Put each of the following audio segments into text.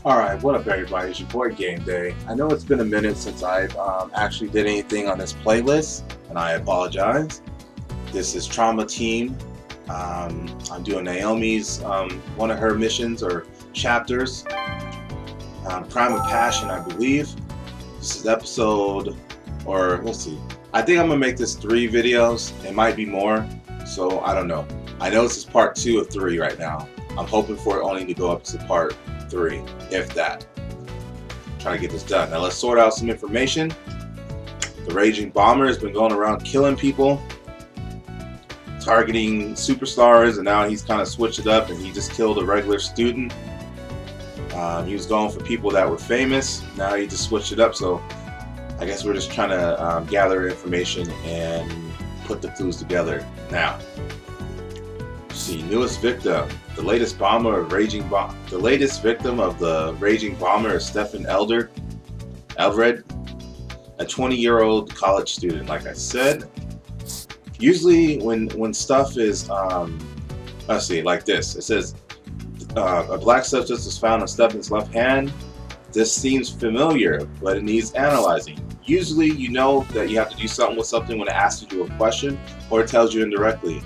Alright, what up everybody, it's your boy Gameday. I know it's been a minute since I've actually did anything on this playlist, and I apologize. This is Trauma Team. I'm doing Naomi's, one of her missions or chapters. Crime of Passion, I believe. This is episode, or let's see. I think I'm going to make this 3 videos. It might be more, so I don't know. I know this is part 2 of 3 right now. I'm hoping for it only to go up to part 3, if that. Trying to get this done. Now let's sort out some information. The Raging Bomber has been going around killing people, targeting superstars, and now he's kind of switched it up and he just killed a regular student. He was going for people that were famous. Now he just switched it up, so I guess we're just trying to gather information and put the clues together now. See, newest victim. The latest victim of the Raging Bomber is Stephen Eldred, a 20-year-old college student. Like I said, usually when stuff is let's see, like this. It says a black substance was found on Stephen's left hand. This seems familiar, but it needs analyzing. Usually, you know that you have to do something with something when it asks you a question or it tells you indirectly.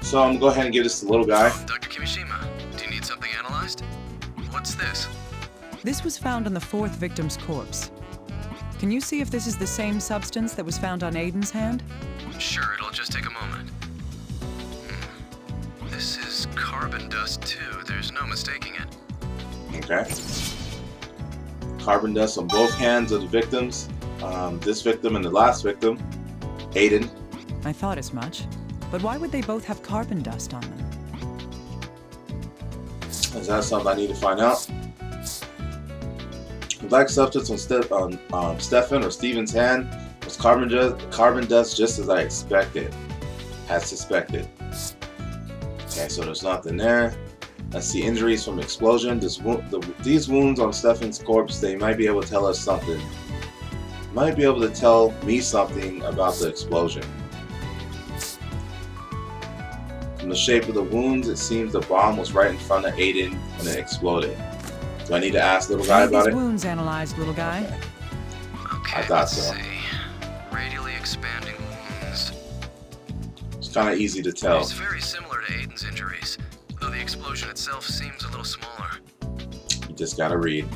So I'm gonna go ahead and give this to the little guy. Dr. Kimishima, do you need something analyzed? What's this? This was found on the 4th victim's corpse. Can you see if this is the same substance that was found on Aiden's hand? Sure, it'll just take a moment. This is carbon dust too. There's no mistaking it. Okay. Carbon dust on both hands of the victims. This victim and the last victim, Aiden. I thought as much. But why would they both have carbon dust on them? Is that something I need to find out? The black substance on Stephen or Steven's hand was carbon dust, just as I had suspected. Okay, so there's nothing there. Let's see, injuries from explosion. These wounds on Stephen's corpse, they might be able to tell us something. Might be able to tell me something about the explosion. From the shape of the wounds, it seems the bomb was right in front of Aiden when it exploded. Do I need to ask little guy about it? Wounds analyzed, little guy. Okay, I thought so. see. Radially expanding wounds. It's kind of easy to tell. It's very similar to Aiden's injuries, though the explosion itself seems a little smaller. You just gotta read.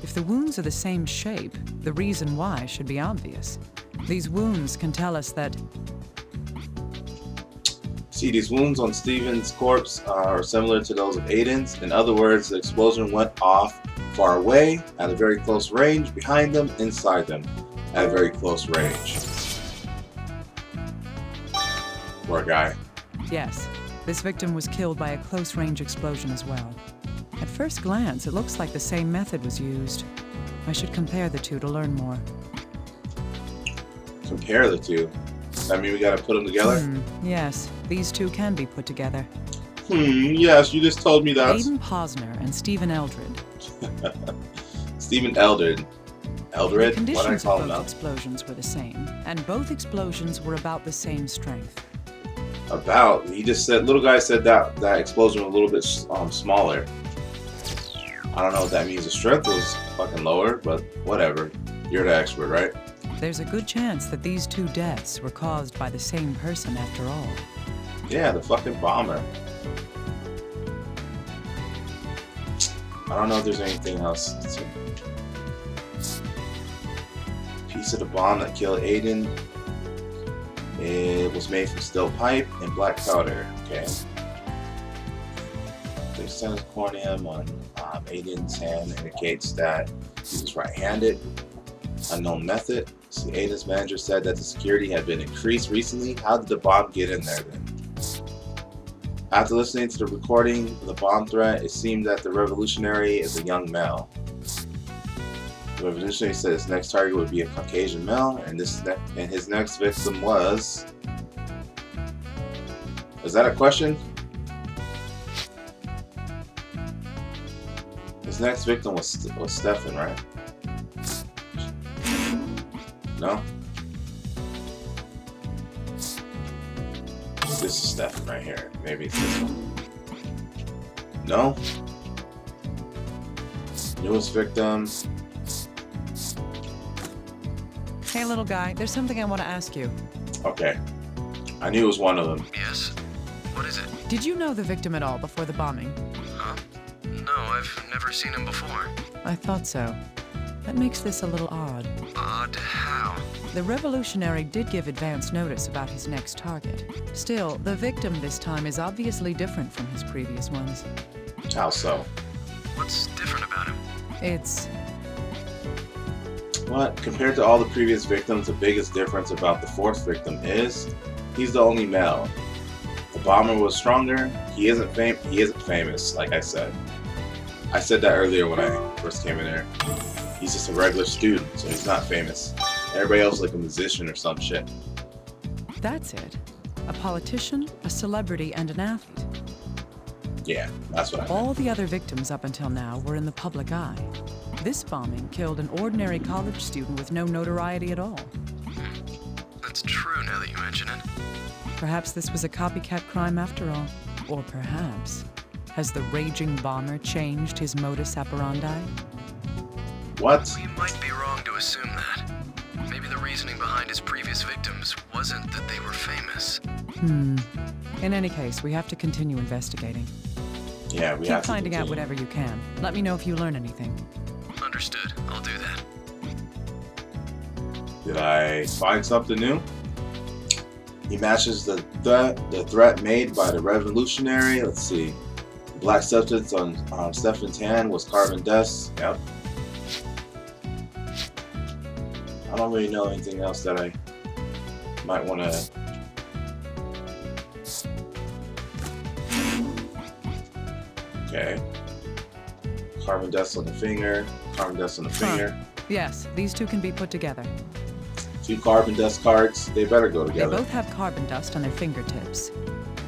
If the wounds are the same shape, the reason why should be obvious. These wounds can tell us that... See, these wounds on Steven's corpse are similar to those of Aiden's. In other words, the explosion went off far away, at a very close range, behind them, inside them, at a very close range. Poor guy. Yes, this victim was killed by a close-range explosion as well. At first glance, it looks like the same method was used. I should compare the two to learn more. Compare the two? I mean, we gotta put them together? Yes, these two can be put together. Yes, you just told me that. Aiden Posner and Stephen Eldred. Stephen Eldred. The Eldred? What did I conditions call of him both now? explosions were the same, and both explosions were about the same strength. About? He just said, little guy said that explosion was a little bit smaller. I don't know what that means. The strength was fucking lower, but whatever. You're the expert, right? There's a good chance that these two deaths were caused by the same person after all. Yeah, the fucking bomber. I don't know if there's anything else. Let's see. Piece of the bomb that killed Aiden. It was made from steel pipe and black powder. Okay. The extent of corneum on Aiden's hand indicates that he was right-handed. Unknown method. See, Aiden's manager said that the security had been increased recently. How did the bomb get in there then? After listening to the recording of the bomb threat, it seemed that the revolutionary is a young male. The revolutionary said his next target would be a Caucasian male, and his next victim was... Is that a question? His next victim was Stephen, right? No? This is Stephen right here. Maybe it's this one. No? Newest victim. Hey, little guy, there's something I want to ask you. Okay. I knew it was one of them. Yes? What is it? Did you know the victim at all before the bombing? Huh? No, I've never seen him before. I thought so. That makes this a little odd. Odd how? The revolutionary did give advance notice about his next target. Still, the victim this time is obviously different from his previous ones. How so? What's different about him? It's... What? Compared to all the previous victims, the biggest difference about the fourth victim is he's the only male. The bomber was stronger. He isn't famous, like I said. I said that earlier when I first came in there. He's just a regular student, so he's not famous. Everybody else is like a musician or some shit. That's it. A politician, a celebrity, and an athlete. Yeah, that's what I meant. All the other victims up until now were in the public eye. This bombing killed an ordinary college student with no notoriety at all. That's true now that you mention it. Perhaps this was a copycat crime after all. Or perhaps, has the raging bomber changed his modus operandi? What? We might be wrong to assume that. Maybe the reasoning behind his previous victims wasn't that they were famous. In any case, we have to continue investigating. Yeah, we Keep have to finding out continue. whatever you can. Let me know if you learn anything. Understood. I'll do that. Did I find something new? He matches the threat made by the revolutionary. Let's see. The black substance on Stefan's hand was carbon dust. Yep. I don't really know anything else that I might want to. Okay. Carbon dust on the finger. Carbon dust on the finger. Yes, these two can be put together. 2 carbon dust cards. They better go They together. both have carbon dust on their fingertips.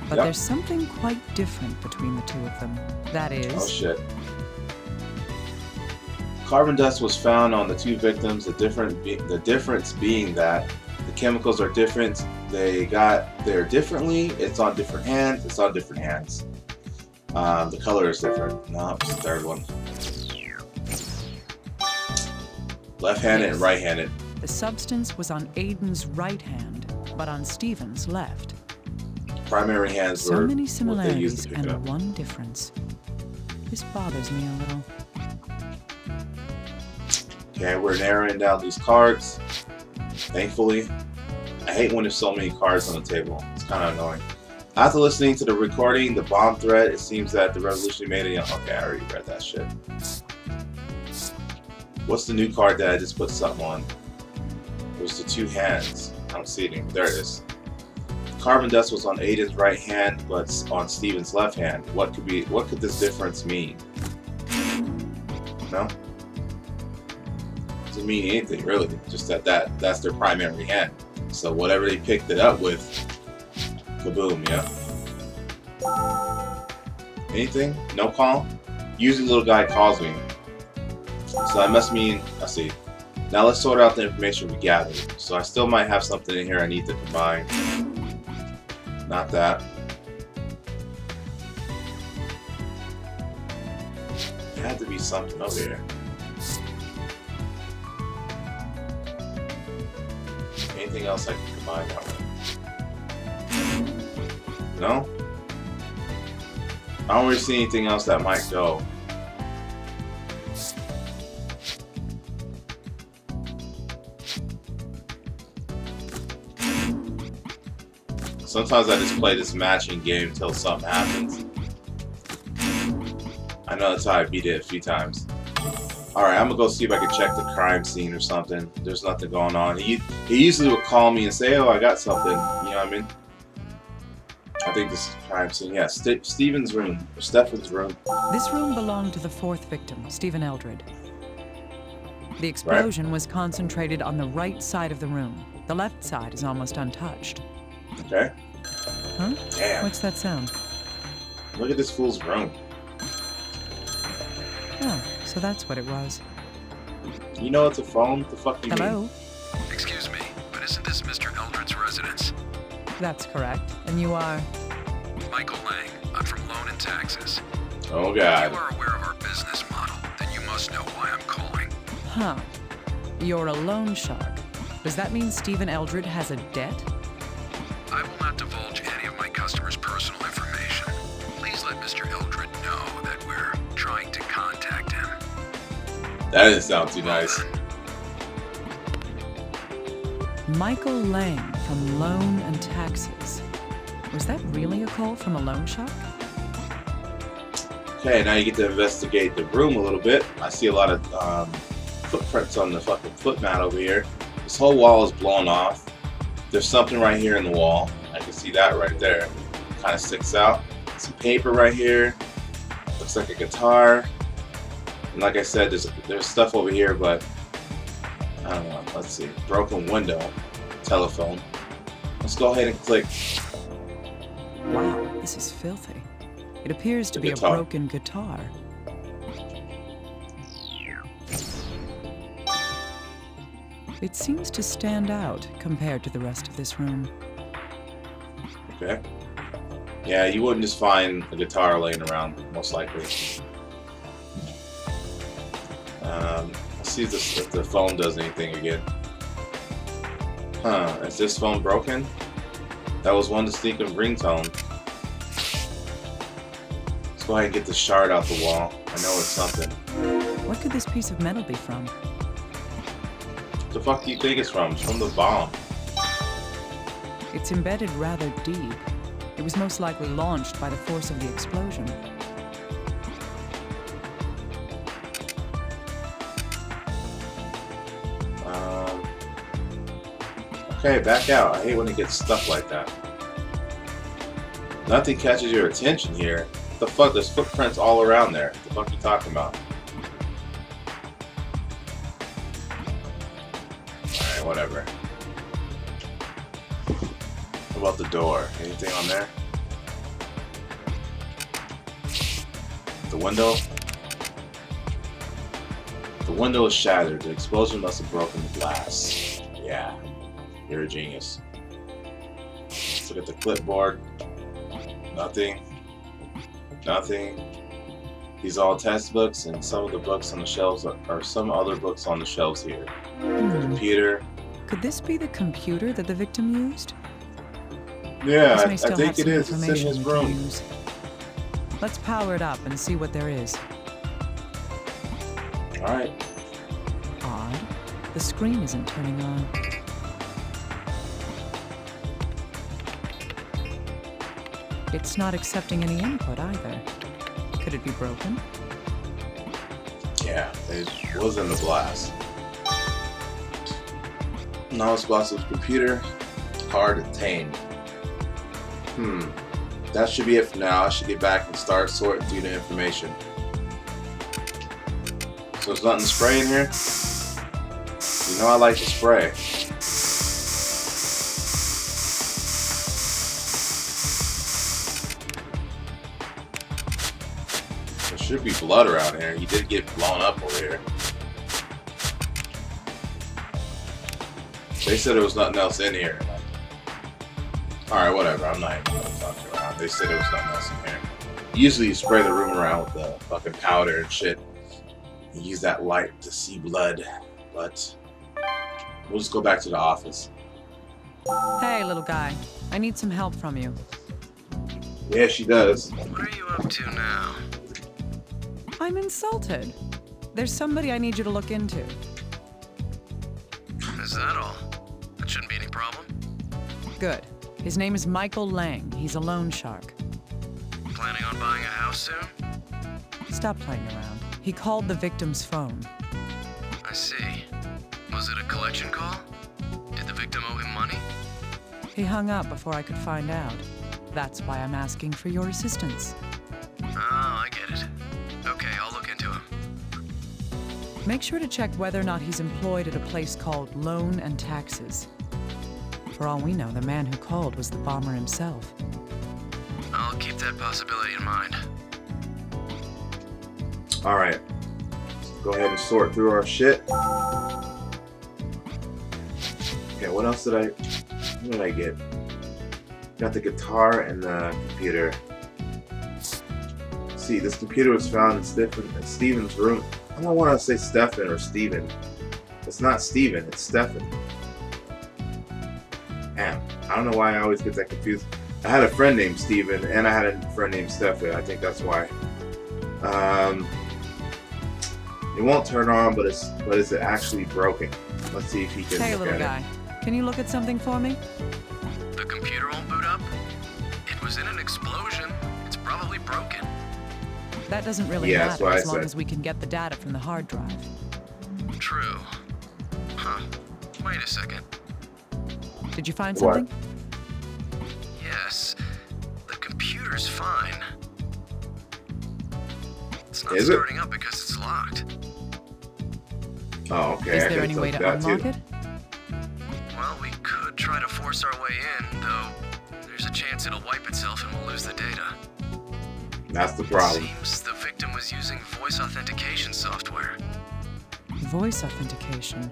But Yep. there's something quite different between the two of them. That is... Oh shit. Carbon dust was found on the 2 victims. The difference being that the chemicals are different. They got there differently. It's on different hands. It's on different hands. The color is different. No, it's the third one. Left-handed and right-handed. The substance was on Aiden's right hand, but on Stephen's left. Primary hands So were many what they used similarities to pick and up. one difference. This bothers me a little. Okay, we're narrowing down these cards. Thankfully. I hate when there's so many cards on the table. It's kind of annoying. After listening to the recording, the bomb threat, it seems that the revolution made it. Okay, I already read that shit. What's the new card that I just put something on? It was the 2 hands. I don't see it anymore. There it is. Carbon dust was on Aiden's right hand, but on Steven's left hand. What could this difference mean? No? Doesn't mean anything really. Just that's their primary hand. So whatever they picked it up with, kaboom, yeah. Anything? No call? Usually little guy calls me. So that must mean, I see. Now let's sort out the information we gathered. So I still might have something in here I need to combine. Not that. There had to be something over here. Anything else I can combine that with? No? I don't really see anything else that might go. Sometimes I just play this matching game until something happens. I know that's how I beat it a few times. Alright, I'm gonna go see if I can check the crime scene or something. There's nothing going on. He usually would call me and say, oh, I got something. You know what I mean? I think this is crime scene. Yeah, Steven's room. Or Stefan's room. This room belonged to the 4th victim, Stephen Eldred. The explosion was concentrated on the right side of the room. The left side is almost untouched. Okay. Huh? Damn. What's that sound? Look at this fool's room. Oh, so that's what it was. You know it's a phone? What the fuck do you Hello? mean? Excuse me, but isn't this Mr. Eldred's residence? That's correct. And you are? Michael Lang. I'm from Loan and Taxes. Oh If god. you are aware of our business model, then you must must know why I'm calling. Huh. You're a loan shark. Does that mean Stephen Eldred has a debt? I will not divulge any of my customers' personal information. Please let Mr. Eldred know that we're trying to contact him. That didn't sound too nice. Michael Lang from Loan and Taxes. Was that really a call from a loan shark? Okay, now you get to investigate the room a little bit. I see a lot of footprints on the fucking foot mat over here. This whole wall is blown off. There's something right here in the wall. I can see that right there. Kind of sticks out. Some paper right here. Looks like a guitar. And like I said, there's stuff over here, but I don't know. Let's see. Broken window. Telephone. Let's go ahead and click. Wow, this is filthy. It appears to be a broken guitar. It seems to stand out compared to the rest of this room. Okay. Yeah, you wouldn't just find a guitar laying around, most likely. Let's see if the phone does anything again. Huh, is this phone broken? That was one distinctive ringtone. Let's go ahead and get the shard out the wall. I know it's something. What could this piece of metal be from? What the fuck do you think it's from? It's from the bomb. It's embedded rather deep. It was most likely launched by the force of the explosion. Okay, back out. I hate when it gets stuck like that. Nothing catches your attention here. What the fuck? There's footprints all around there. What the fuck are you talking about? Alright, whatever. What about the door? Anything on there? The window? The window is shattered. The explosion must have broken the glass. Yeah. You're a genius. Let's look at the clipboard. Nothing. Nothing. These are all textbooks, and some of the books on the shelves are some other books on the shelves here. The computer. Could this be the computer that the victim used? Yeah, I think it is. It's in his room. Let's power it up and see what there is. Alright. Odd. The screen isn't turning on. It's not accepting any input either. Could it be broken? Yeah, it was in the glass. Now it's glass of computer. Card obtained. That should be it for now. I should get back and start sorting through the information. So there's nothing to spray in here? You know I like to spray. There should be blood around here. He did get blown up over here. They said there was nothing else in here. Alright, whatever. I'm not even gonna talk around. They said there was nothing else in here. Usually you spray the room around with the fucking powder and shit. You use that light to see blood. But we'll just go back to the office. Hey, little guy. I need some help from you. Yeah, she does. What are you up to now? I'm insulted. There's somebody I need you to look into. Is that all? That shouldn't be any problem. Good. His name is Michael Lang. He's a loan shark. Planning on buying a house soon? Stop playing around. He called the victim's phone. I see. Was it a collection call? Did the victim owe him money? He hung up before I could find out. That's why I'm asking for your assistance. Oh, I get it. Okay, I'll look into him. Make sure to check whether or not he's employed at a place called Loan and Taxes. For all we know, the man who called was the bomber himself. I'll keep that possibility in mind. Alright. Go ahead and sort through our shit. Okay, what else what did I get? Got the guitar and the computer. Let's see, this computer was found in Stephen's room. I don't want to say Stefan or Steven. It's not Steven, it's Stefan. Damn, I don't know why I always get that confused. I had a friend named Steven and I had a friend named Stefan. I think that's why. It won't turn on, but is it actually broken? Let's see if he can. Hey, look little at guy, can you look at something for me? The computer won't boot up? It was in an explosion. It's probably broken. That doesn't really Yeah, that's matter what I as long said. as we can get the data from the hard drive. True. Huh. Wait a second. Did you find What? something? Yes. The computer's fine. It's not Is it? starting up because it's locked. Oh, okay. Is I there could've any way to told that unlock too. it? Well, we could try to force our way in, though there's a chance it'll wipe itself and we'll lose the data. That's the problem. It seems the victim was using voice authentication software. Voice authentication.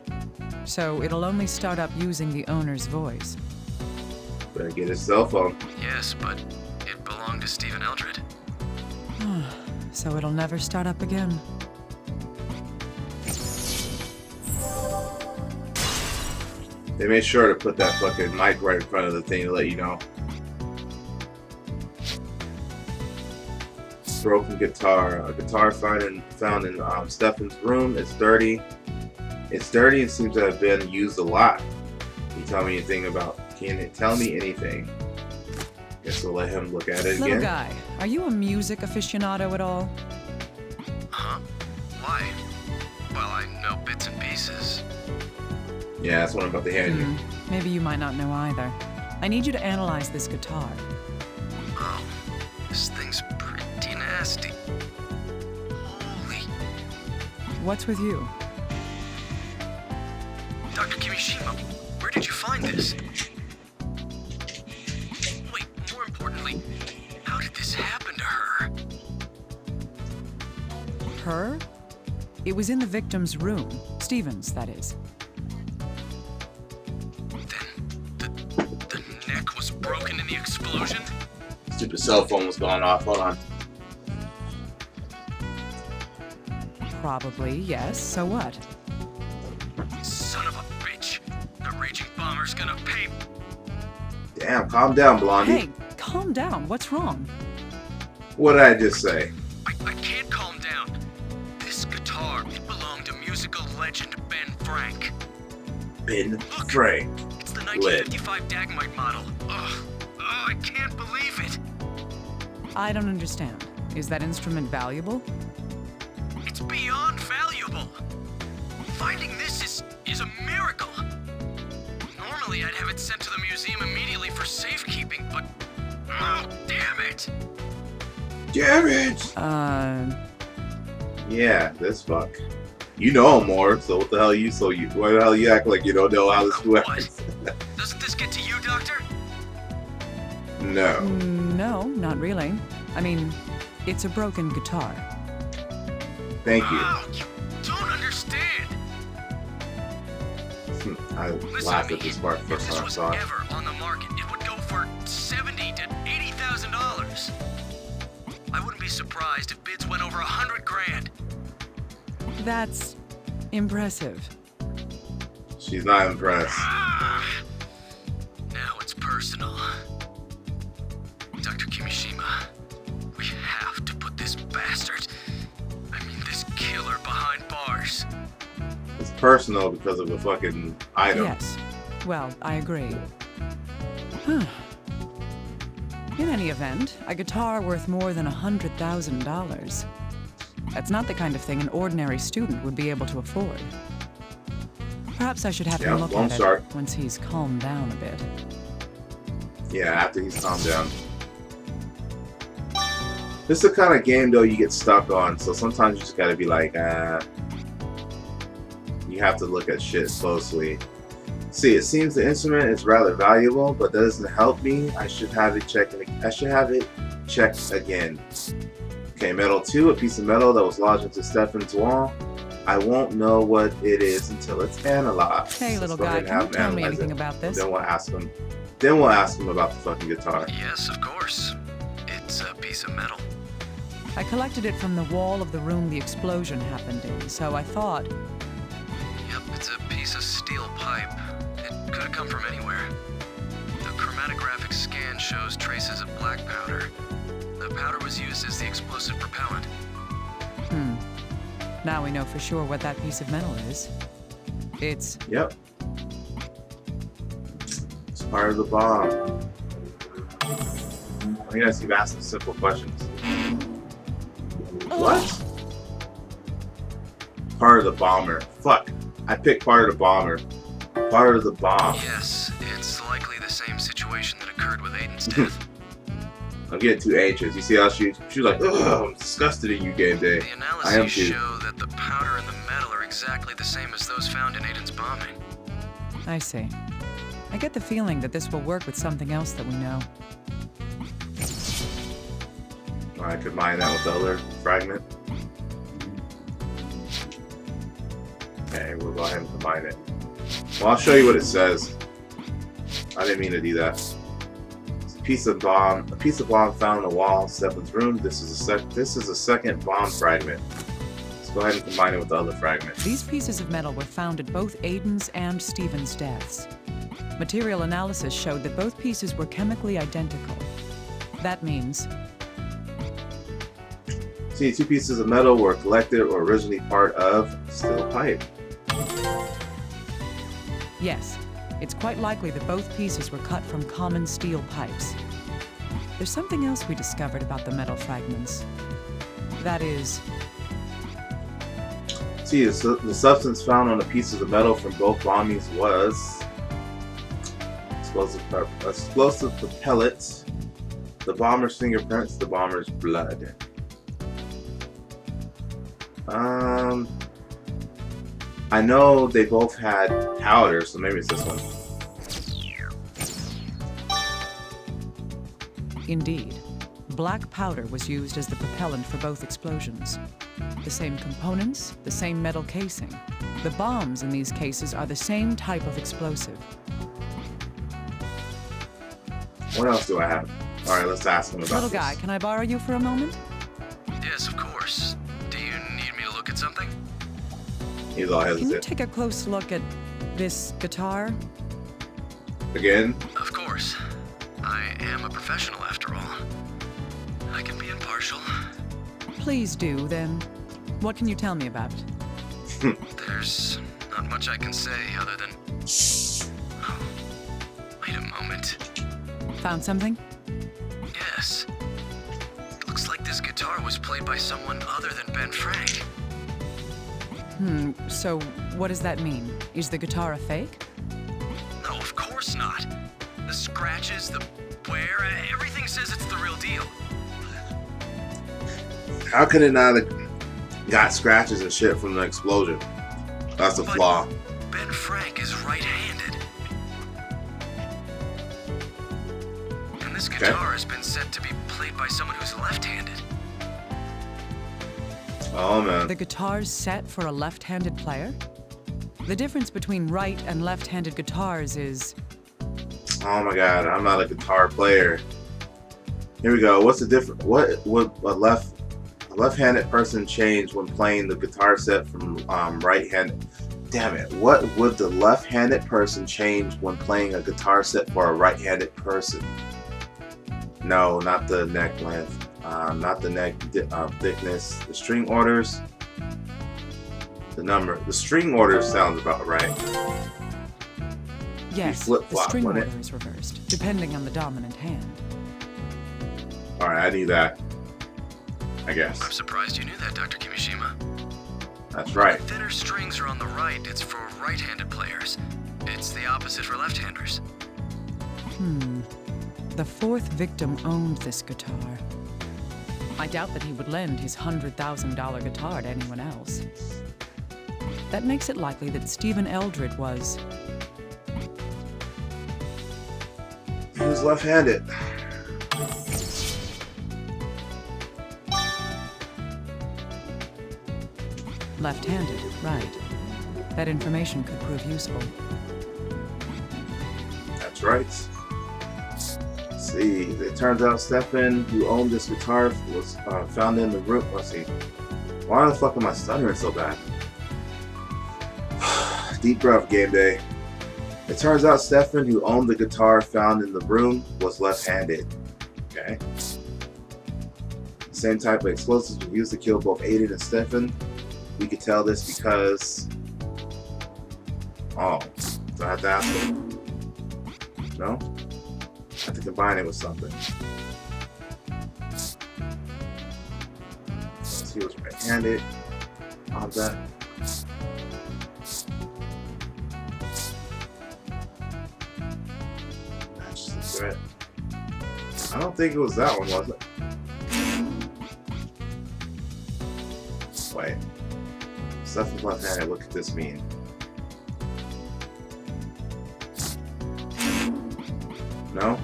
So it'll only start up using the owner's voice. Better get his cell phone. Yes, but it belonged to Stephen Eldred. So it'll never start up again. They made sure to put that fucking mic right in front of the thing to let you know. Broken guitar. A guitar found in Stefan's room. It's dirty. It's dirty and seems to have been used a lot. Can you tell me anything about? Can it tell me anything? Guess we'll let him look at it Little again. guy, are you a music aficionado at all? Huh? Why? Well, I know bits and pieces. Yeah, that's what I'm about to hand you. Maybe you might not know either. I need you to analyze this guitar. Oh, this thing's pretty nasty. Holy. What's with you? Dr. Kimishima, where did you find this? Wait, more importantly, how did this happen to her? Her? It was in the victim's room. Stephen's, that is. Then, the neck was broken in the explosion? Stupid cell phone was going off. Hold on. Probably, yes. So what? Son of a bitch. The raging bomber's gonna pay. Damn, calm down, Blondie. Hey, calm down. What's wrong? What did I just say? I can't calm down. This guitar, it belonged to musical legend Ben Frank. Ben Frank. It's the 1955 Dagmite model. Ugh. Oh, I can't believe it. I don't understand. Is that instrument valuable? It's beyond valuable. Finding this is a miracle. Normally, I'd have it sent to the museum immediately for safekeeping, but... Oh, damn it! Damn it! Yeah, this fuck. You know more, so what the hell why the hell you act like you don't know how this works? Doesn't this get to you, Doctor? No. No, not really. I mean, it's a broken guitar. Thank you. Oh, you don't understand. I Listen laughed to at me. this part If first this time I was saw it. ever on the market, it would go for $70,000 to $80,000. I wouldn't be surprised if bids went over 100 grand. That's impressive. She's not impressed. Ah. Now it's personal. Dr. Kimishima, we have to put this bastard, this killer behind bars. It's personal because of a fucking item. Yes. Well, I agree. In any event, a guitar worth more than $100,000. That's not the kind of thing an ordinary student would be able to afford. Perhaps I should have him look won't at start. it once he's calmed down a bit. Yeah, after he's calmed down. This is the kind of game, though, you get stuck on, so sometimes you just gotta be like, you have to look at shit closely. See, it seems the instrument is rather valuable, but that doesn't help me. I should have it checked again. Okay, metal 2, a piece of metal that was lodged into Stefan's wall. I won't know what it is until it's analyzed. Hey, little guy, can you tell me anything about this? Then we'll ask him. Then we'll ask him about the fucking guitar. Yes, of course. It's a piece of metal. I collected it from the wall of the room the explosion happened in, so I thought... Yep, it's a piece of steel pipe. It could have come from anywhere. The chromatographic scan shows traces of black powder. The powder was used as the explosive propellant. Now we know for sure what that piece of metal is. It's... Yep. It's part of the bomb. I guess you've asked some simple questions. What? Part of the bomber. Fuck. I picked part of the bomber. Part of the bomb. Yes, it's likely the same situation that occurred with Aiden's death. I'm getting too anxious. You see how she was like, ugh, I'm disgusted in you, Gameday. The analyses show that the powder and the metal are exactly the same as those found in Aiden's bombing. I see. I get the feeling that this will work with something else that we know. I combine that with the other fragment. Okay, we'll go ahead and combine it. Well, I'll show you what it says. I didn't mean to do that. It's a piece of bomb found in the wall in Stephen's room. This is a second bomb fragment. Let's go ahead and combine it with the other fragment. These pieces of metal were found at both Aiden's and Stephen's deaths. Material analysis showed that both pieces were chemically identical. That means... See, two pieces of metal were collected or originally part of steel pipe. Yes, it's quite likely that both pieces were cut from common steel pipes. There's something else we discovered about the metal fragments. That is... See, the substance found on the pieces of metal from both bombings was explosive propellant, the bomber's fingerprints, the bomber's blood. I know they both had powder, so maybe it's this one. Indeed. Black powder was used as the propellant for both explosions. The same components, the same metal casing. The bombs in these cases are the same type of explosive. What else do I have? Alright, let's ask him about Little this. guy, can I borrow you for a moment? Yes, of course. Do you need me to look at something? He's all Can you hesitant. take a close look at this guitar? Again? Of course. I am a professional after all. I can be impartial. Please do, then. What can you tell me about it? There's not much I can say other than... Oh, wait a moment. Found something? Yes. It looks like this guitar was played by someone other than Ben Frank. So what does that mean? Is the guitar a fake? No, of course not. The scratches, the wear, everything says it's the real deal. How could it not have got scratches and shit from the explosion? That's a But flaw. Ben Frank is right-handed. And this guitar has been said to be played by someone who's left-handed. Oh man. The guitar's set for a left-handed player? The difference between right and left-handed guitars is... Oh my god, I'm not a guitar player. Here we go. What's the difference? What would a left-handed person change when playing the guitar set from right-handed? Damn it. What would the left-handed person change when playing a guitar set for a right-handed person? No, not the neck length. Not the neck thickness. The string orders. The number. The string order sounds about right. Yes, the flip-flop, string wouldn't order is reversed, depending on the dominant hand. Alright, I knew that. I I'm guess. surprised you knew that, Dr. Kimishima. That's right. The thinner strings are on the right. It's for right-handed players. It's the opposite for left-handers. The fourth victim owned this guitar. I doubt that he would lend his $100,000 guitar to anyone else. That makes it likely that Stephen Eldred was... He was left-handed. left-handed, right. That information could prove useful. That's right. see, it turns out Stefan, who owned this guitar, was found in the room. Let's see. Why the fuck am I stuttering so bad? Deep breath, game day. It turns out Stefan, who owned the guitar found in the room, was left-handed. Okay. The same type of explosives were used to kill both Aiden and Stefan. We could tell this because... Oh, do I have to ask him? No? I have to combine it with something. He was right-handed. How's that? Match the threat. I don't think it was that one, was it? Wait. Stephan's left-handed. What could this mean? No?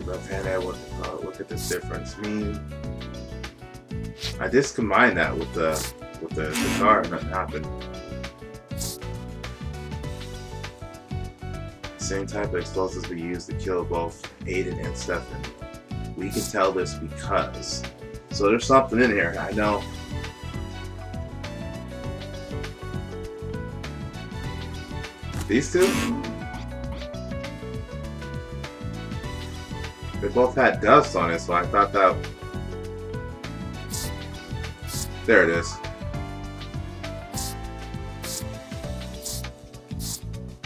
Left-handed, what could this difference mean? I just combined that with the guitar and nothing happened. Same type of explosives we used to kill both Aiden and Stefan. We can tell this because... So there's something in here, I know. These two? They both had dust on it, so I thought that... There it is.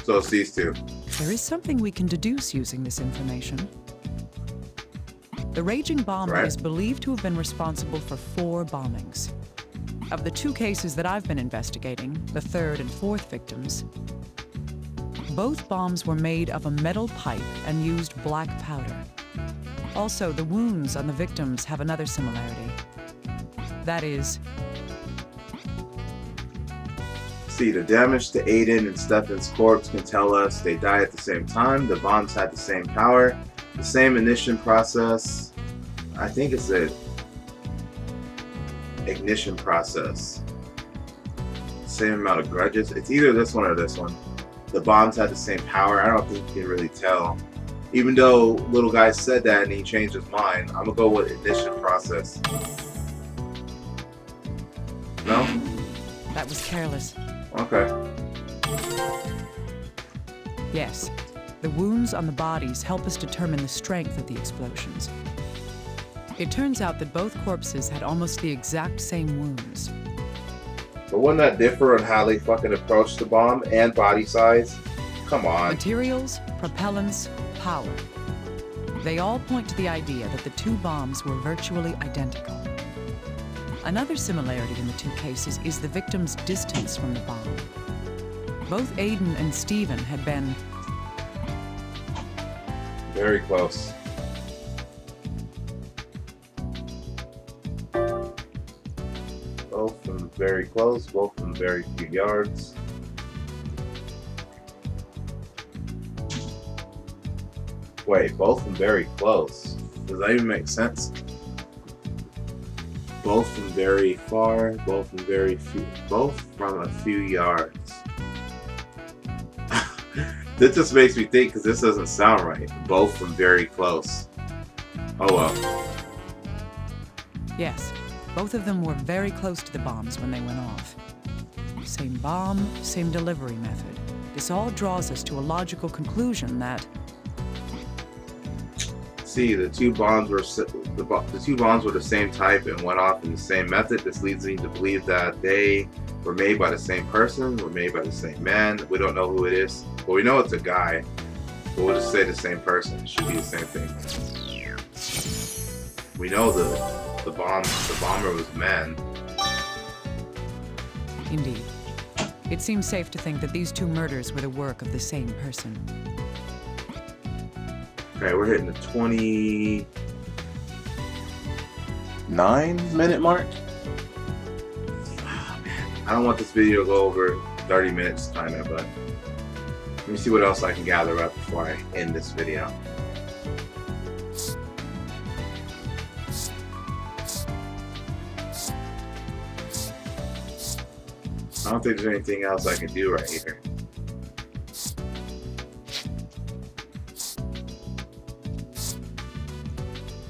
So it's these two. There is something we can deduce using this information. The raging bomber is believed to have been responsible for 4 bombings. Of the 2 cases that I've been investigating, the 3rd and 4th victims, both bombs were made of a metal pipe and used black powder. Also, the wounds on the victims have another similarity. That is... See, the damage to Aiden and Stefan's corpse can tell us they died at the same time, the bombs had the same power, the same ignition process. I think it's a ignition process. Same amount of grudges. It's either this one or this one. The bombs had the same power. I don't think you can really tell. Even though little guy said that and he changed his mind, I'm gonna go with ignition process. No? That was careless. Okay. Yes. The wounds on the bodies help us determine the strength of the explosions. It turns out that both corpses had almost the exact same wounds. But wouldn't that differ on how they fucking approach the bomb and body size? Come on. Materials, propellants, power. They all point to the idea that the 2 bombs were virtually identical. Another similarity in the 2 cases is the victim's distance from the bomb. Both Aiden and Stephen had been... very close. Both of them very close, both of them very few yards. Wait, both of them very close. Does that even make sense? Both from very far, both from very few, both from a few yards. This just makes me think because this doesn't sound right. Both from very close. Oh well. Yes, both of them were very close to the bombs when they went off. Same bomb, same delivery method. This all draws us to a logical conclusion that... See, the 2 bombs were the same type and went off in the same method. This leads me to believe that they were made by the same person, were made by the same man. We don't know who it is, but we know it's a guy. But we'll just say the same person. It should be the same thing. We know the bomber was a man. Indeed. It seems safe to think that these 2 murders were the work of the same person. Okay, we're hitting the 29-minute mark. Oh, man. I don't want this video to go over 30 minutes timer, but let me see what else I can gather up before I end this video. don't think there's anything else I can do right here.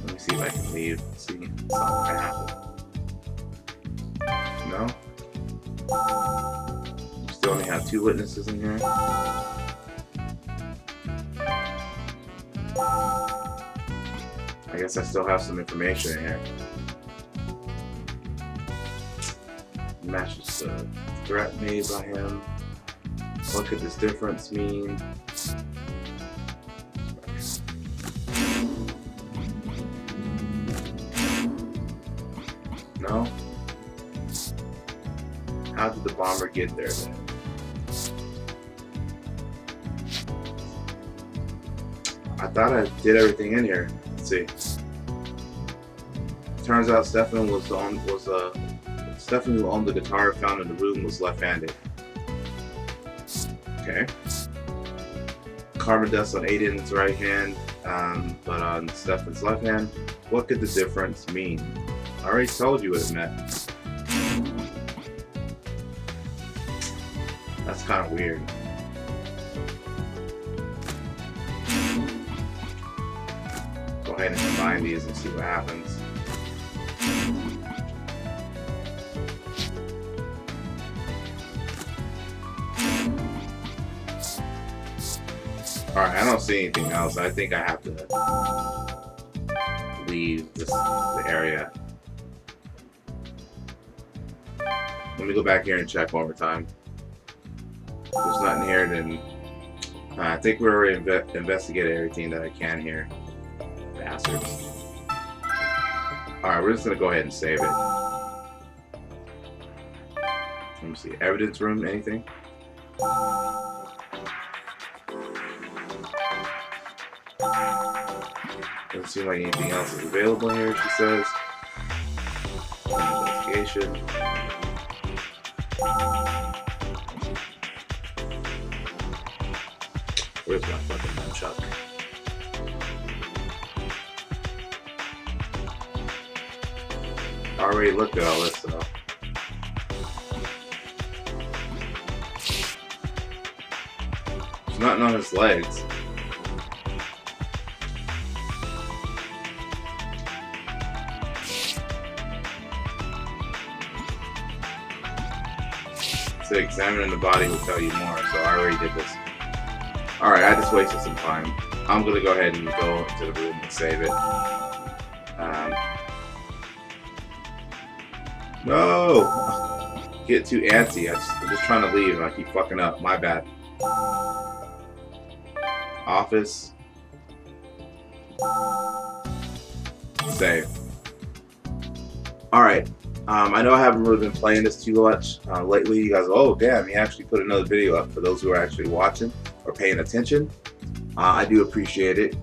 Let me see if I can leave. See if something can happen. No? Still only have 2 witnesses in here. I guess I still have some information in here. Matches the threat made by him. What could this difference mean? No? How did the bomber get there then? I thought I did everything in here. Let's see. Turns out Stefan Stefan who owned the guitar found in the room was left-handed. Okay. Carbon dust on Aiden's right hand, but on Stefan's left hand. What could the difference mean? I already told you what it meant. That's kind of weird. Go ahead and combine these and see what happens. Alright, I don't see anything else. I think I have to leave the area. Let me go back here and check one more time. If there's nothing here, then I think we already investigated everything that I can here. Bastards. Alright, we're just gonna go ahead and save it. Let me see. Evidence room, anything? Doesn't seem like anything else is available here, she says. Investigation. Where's my fucking nunchuck? I already looked at all this stuff. There's nothing on his legs. So examining the body will tell you more, so I already did this. Alright, I just wasted some time. I'm gonna go ahead and go into the room and save it. No! Get too antsy. I'm just trying to leave and I keep fucking up. My bad. Office. Save. Alright. I know I haven't really been playing this too much lately. You guys, oh damn, he actually put another video up for those who are actually watching or paying attention. I do appreciate it.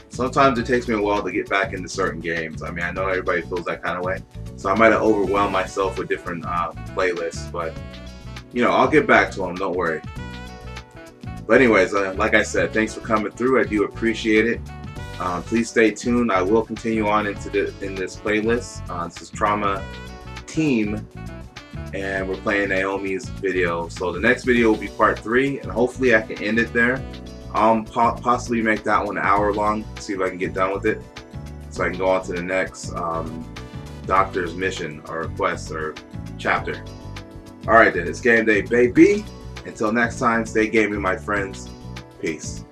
Sometimes it takes me a while to get back into certain games. I mean, I know everybody feels that kind of way. So I might have overwhelmed myself with different playlists, but you know, I'll get back to them, don't worry. But anyways, like I said, thanks for coming through. I do appreciate it. Please stay tuned. I will continue on in this playlist. This is Trauma Team, and we're playing Naomi's video. So the next video will be part 3, and hopefully I can end it there. Possibly make that one an hour long. See if I can get done with it, so I can go on to the next doctor's mission or quest or chapter. All right, then, it's game day, baby. Until next time, stay gaming, my friends. Peace.